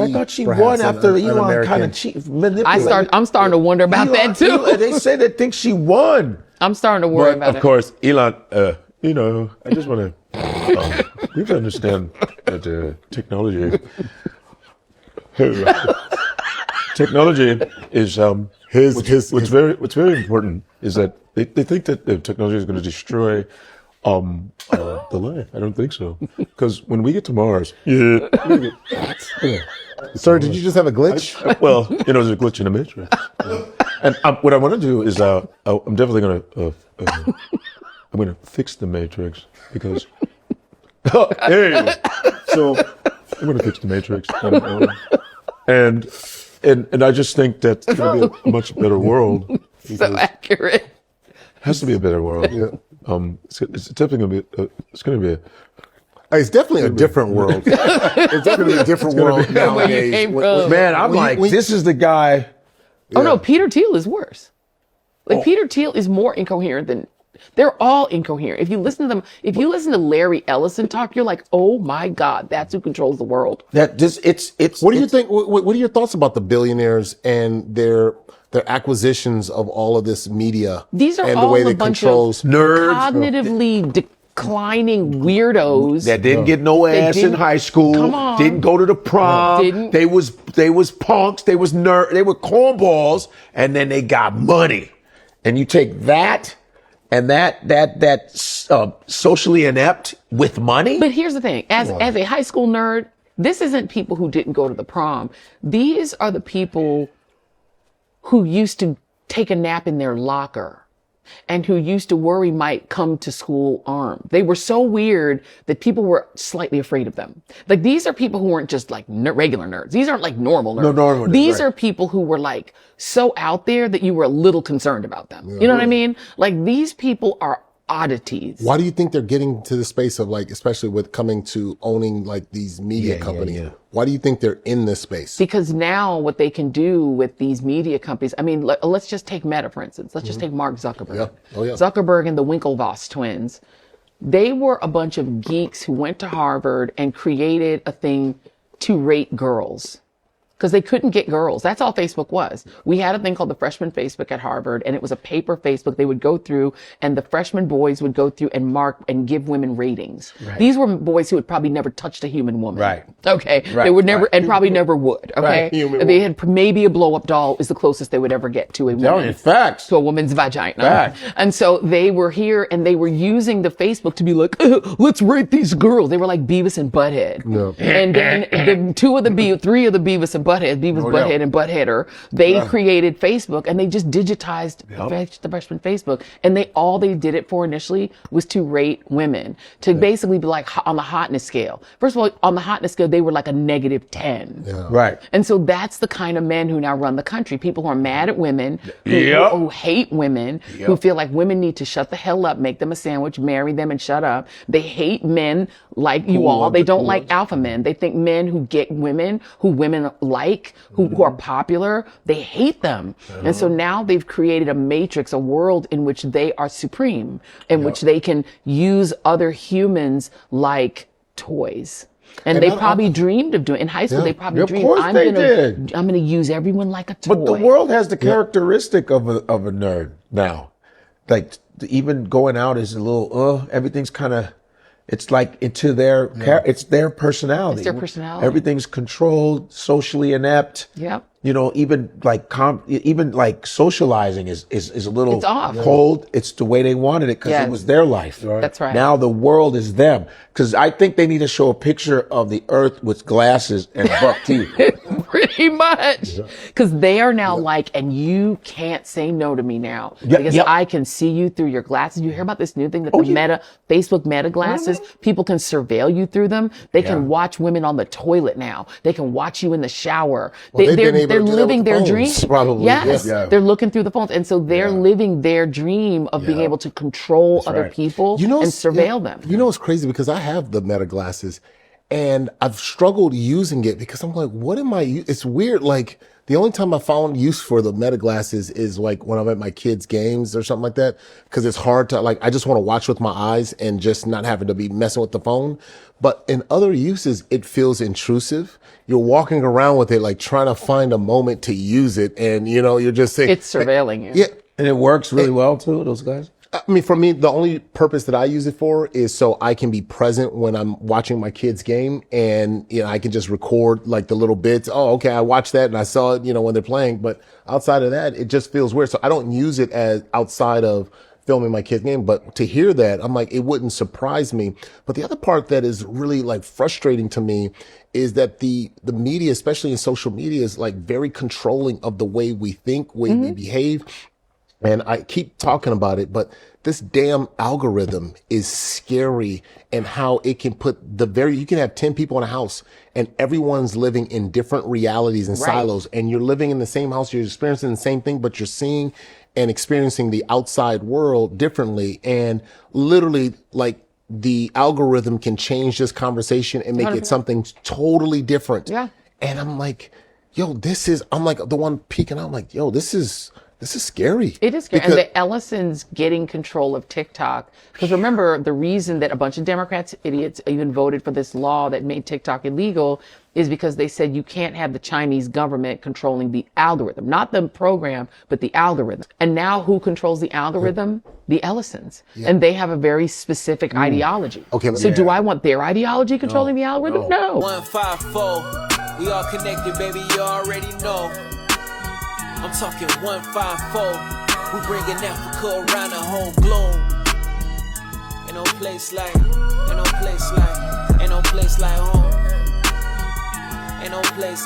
I thought she won after Elon kind of manipulated. I'm starting to wonder about that too. They say they think she won. I'm starting to worry about it. Of course, Elon, I just want to, we have to understand that technology is, what's very important is that they think that the technology is going to destroy the life. I don't think so. Because when we get to Mars, Sir, did you just have a glitch? There's a glitch in the matrix. And what I want to do is, I'm definitely going to, I'm going to fix the matrix because, so I'm going to fix the matrix. And I just think that it's going to be a much better world. So accurate. It has to be a better world. Yeah. It's definitely going to be it's definitely a different world. It's definitely a different world nowadays. Man, I'm this is the guy. Oh no, Peter Thiel is worse. Peter Thiel is more incoherent than, they're all incoherent. If you listen to them, if you listen to Larry Ellison talk, you're like, oh my God, that's who controls the world. What do you think? What are your thoughts about the billionaires and their acquisitions of all of this media? These are and all the way a they bunch control of nerds, cognitively declining weirdos that didn't get no ass in high school. Come on. Didn't go to the prom. They was punks. They was nerd. They were cornballs, and then they got money. And you take that and that socially inept with money. But here's the thing: as a high school nerd, this isn't people who didn't go to the prom. These are the people who used to take a nap in their locker and who used to worry might come to school armed. They were so weird that people were slightly afraid of them. Like, these are people who weren't just like regular nerds. These aren't like normal nerds. No, normal nerds, These are people who were like so out there that you were a little concerned about them. You know what I mean? Like, these people are oddities. Why do you think they're getting to the space of, like, especially with coming to owning like these media companies? Yeah. Why do you think they're in this space? Because now what they can do with these media companies, I mean, let's just take Meta, for instance. Let's just take Mark Zuckerberg. Yeah. Oh, yeah. Zuckerberg and the Winklevoss twins. They were a bunch of geeks who went to Harvard and created a thing to rate girls. Because they couldn't get girls. That's all Facebook was. We had a thing called the freshman Facebook at Harvard, and it was a paper Facebook they would go through, and the freshman boys would go through and mark and give women ratings. Right. These were boys who had probably never touched a human woman. Right. Okay. Right. They would never, and probably never would. Okay. Right. They had maybe a blow up doll is the closest they would ever get to a woman. No, in fact. To a woman's vagina. Fact. And so they were here and they were using the Facebook to be like, let's rate these girls. They were like Beavis and Butthead. No. And then three of the Beavis and Butthead, Butthead and Buttheader, they created Facebook and they just digitized the freshman Facebook. And all they did it for initially was to rate women, to basically be like on the hotness scale. First of all, on the hotness scale, they were like a -10. Yeah. Right. And so that's the kind of men who now run the country. People who are mad at women, who hate women, who feel like women need to shut the hell up, make them a sandwich, marry them and shut up. They hate men like you all. They don't like alpha men. They think men who get women, who women like, who are popular, they hate them. And so now they've created a matrix, a world in which they are supreme, in which they can use other humans like toys. And they probably dreamed of doing, in high school, they probably dreamed, I'm going to use everyone like a toy. But the world has the characteristic of a nerd now. Like, even going out is a little, everything's kind of, it's like it's their personality. It's their personality. Everything's controlled, socially inept. Yep. You know, even like socializing is a little it's off. cold. It's the way they wanted it because it was their life. Right. That's right. Now the world is them. Because I think they need to show a picture of the earth with glasses and buck teeth. Pretty much. Because they are now like, and you can't say no to me now. Because I can see you through your glasses. You hear about this new thing that Facebook Meta glasses, people can surveil you through them. They can watch women on the toilet now. They can watch you in the shower. They're living their dream. Probably. Yes. Yeah. They're looking through the phones. And so they're living their dream of being able to control other people and surveil them. You know, it's crazy because I have the Meta glasses And I've struggled using it because I'm like, what am I? It's weird. Like the only time I found use for the Meta glasses is like when I'm at my kids' games or something like that. Cause it's hard to like, I just want to watch with my eyes and just not having to be messing with the phone. But in other uses, it feels intrusive. You're walking around with it, like trying to find a moment to use it. And you're just saying it's surveilling you. Yeah. And it works really well too, those guys. I mean, for me, the only purpose that I use it for is so I can be present when I'm watching my kids' game, and I can just record like the little bits. Oh, okay, I watched that and I saw it, when they're playing. But outside of that, it just feels weird. So I don't use it as outside of filming my kids' game. But to hear that, I'm like, it wouldn't surprise me. But the other part that is really like frustrating to me is that the media, especially in social media, is like very controlling of the way we think, way we behave. And I keep talking about it, but this damn algorithm is scary, and how it can put you can have 10 people in a house and everyone's living in different realities and silos, and you're living in the same house, you're experiencing the same thing, but you're seeing and experiencing the outside world differently. And literally, like, the algorithm can change this conversation and make 100%. It something totally different. Yeah. And I'm like, I'm like the one peeking out. I'm like, this is scary. It is scary. And the Ellisons getting control of TikTok. Because remember, the reason that a bunch of Democrats, idiots, even voted for this law that made TikTok illegal is because they said you can't have the Chinese government controlling the algorithm. Not the program, but the algorithm. And now who controls the algorithm? The Ellisons. Yeah. And they have a very specific ideology. Okay, so do I want their ideology controlling the algorithm? No. 154. We all connected, baby. You already know. I'm talking 154. We bringing Africa around the whole globe. Ain't no place like home. Ain't no place like home. Ain't no place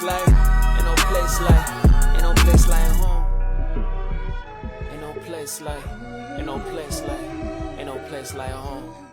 like home.